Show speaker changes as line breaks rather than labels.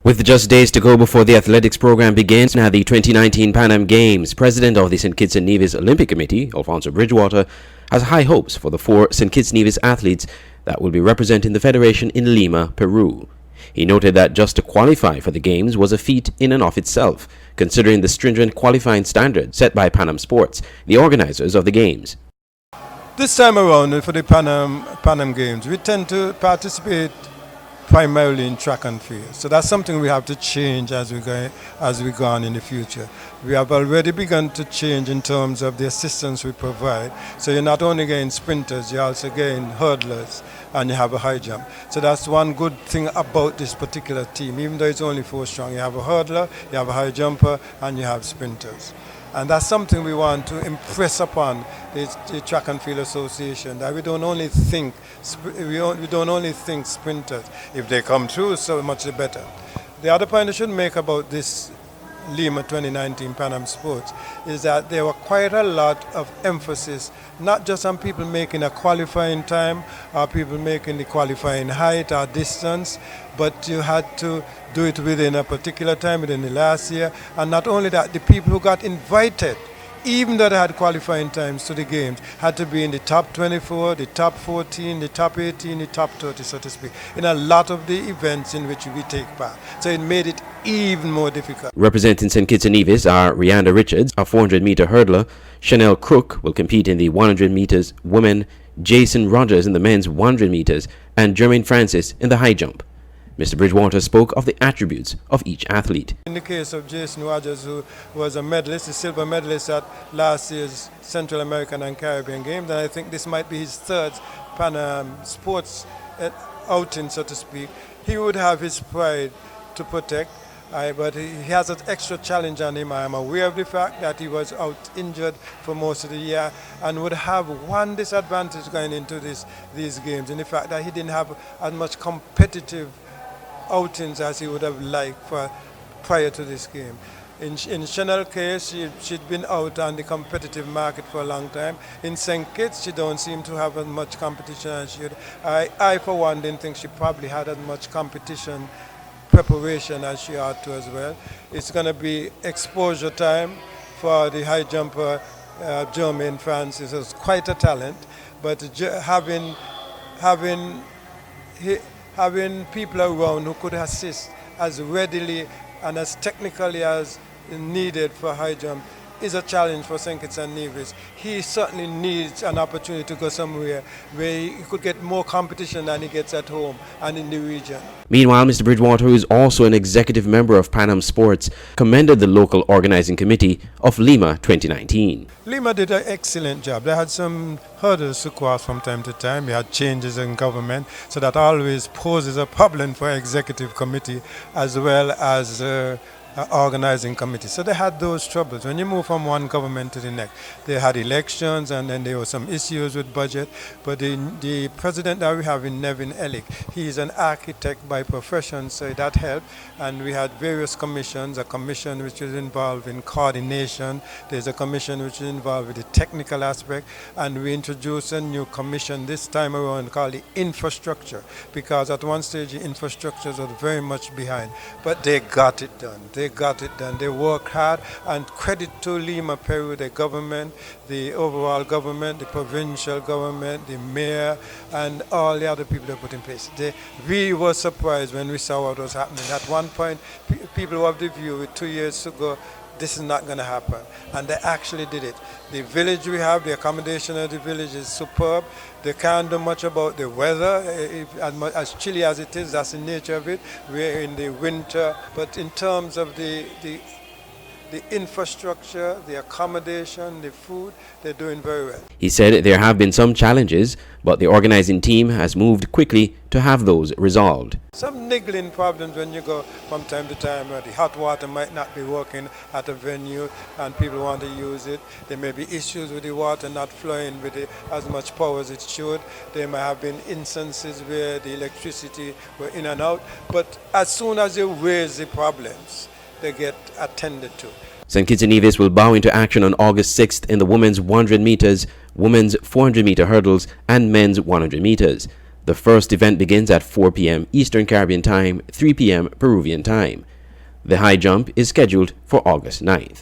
With just days to go before the athletics program begins at the 2019 Pan Am Games, President of the St. Kitts and Nevis Olympic Committee, Alfonso Bridgewater, has high hopes for the 4 St. Kitts Nevis athletes that will be representing the federation in Lima, Peru. He noted that just to qualify for the Games was a feat in and of itself, considering the stringent qualifying standards set by Pan Am Sports, the organizers of the Games.
This time around for the Pan Am Games, we tend to participate primarily in track and field. So that's something we have to change as we go on in the future. We have already begun to change in terms of the assistance we provide. So you're not only getting sprinters, you're also getting hurdlers, and you have a high jump. So that's one good thing about this particular team. Even though it's only 4 strong, you have a hurdler, you have a high jumper, and you have sprinters. And that's something we want to impress upon the Track and Field Association, that we don't only think sprinters. If they come through, so much the better. The other point I should make about this Lima 2019 Pan Am Sports is that there were quite a lot of emphasis, not just on people making a qualifying time or people making the qualifying height or distance, but you had to do it within a particular time, within the last year. And not only that, the people who got invited, even though they had qualifying times to the Games, had to be in the top 24, the top 14, the top 18, the top 30, so to speak, in a lot of the events in which we take part. So it made it even more difficult.
Representing St. Kitts and Nevis are Rianda Richards, a 400-meter hurdler. Chanel Crook will compete in the 100 meters women, Jason Rogers in the men's 100 meters, and Jermaine Francis in the high jump. Mr. Bridgewater spoke of the attributes of each athlete.
In the case of Jason Rogers, who was a medalist, a silver medalist at last year's Central American and Caribbean Games, and I think this might be his 3rd Pan Am sports outing, so to speak, he would have his pride to protect, but he has an extra challenge on him. I am aware of the fact that he was out injured for most of the year and would have one disadvantage going into these games, in the fact that he didn't have as much competitive outings as he would have liked prior to this game. In Chanel's case, she'd been out on the competitive market for a long time. In St. Kitts, she don't seem to have as much competition as she would. I for one, didn't think she probably had as much competition preparation as she ought to as well. It's going to be exposure time for the high jumper, Jermaine Francis. Is quite a talent, but having people around who could assist as readily and as technically as needed for high jump is a challenge for St. Kitts and Nevis. He certainly needs an opportunity to go somewhere where he could get more competition than he gets at home and in the region.
Meanwhile, Mr. Bridgewater, who is also an executive member of Pan Am Sports, commended the local organizing committee of Lima 2019.
Lima did an excellent job. They had some hurdles to cross from time to time. We had changes in government, so that always poses a problem for executive committee as well as organizing committee. So they had those troubles. When you move from one government to the next, they had elections and then there were some issues with budget. But the president that we have in Nevin Ellick, he is an architect by profession, so that helped. And we had various commissions, a commission which is involved in coordination, there's a commission which is involved with the technical aspect, and we introduced a new commission this time around called the infrastructure, because at one stage the infrastructures were very much behind. But they got it done. They worked hard, and credit to Lima, Peru, the government, the overall government, the provincial government, the mayor, and all the other people they put in place. We were surprised when we saw what was happening. At one point, people were of the view 2 years ago, this is not going to happen. And they actually did it. The village we have, the accommodation of the village is superb. They can't do much about the weather. As chilly as it is, that's the nature of it. We're in the winter. But in terms of the infrastructure, the accommodation, the food, they're doing very well.
He said there have been some challenges, but the organizing team has moved quickly to have those resolved.
Some niggling problems when you go from time to time. The hot water might not be working at a venue and people want to use it. There may be issues with the water not flowing with as much power as it should. There may have been instances where the electricity were in and out. But as soon as you raise the problems, they get attended to.
St. Kitts and Nevis will bow into action on August 6th in the women's 100 meters, women's 400-meter hurdles, and men's 100 meters. The first event begins at 4 p.m. Eastern Caribbean Time, 3 p.m. Peruvian Time. The high jump is scheduled for August 9th.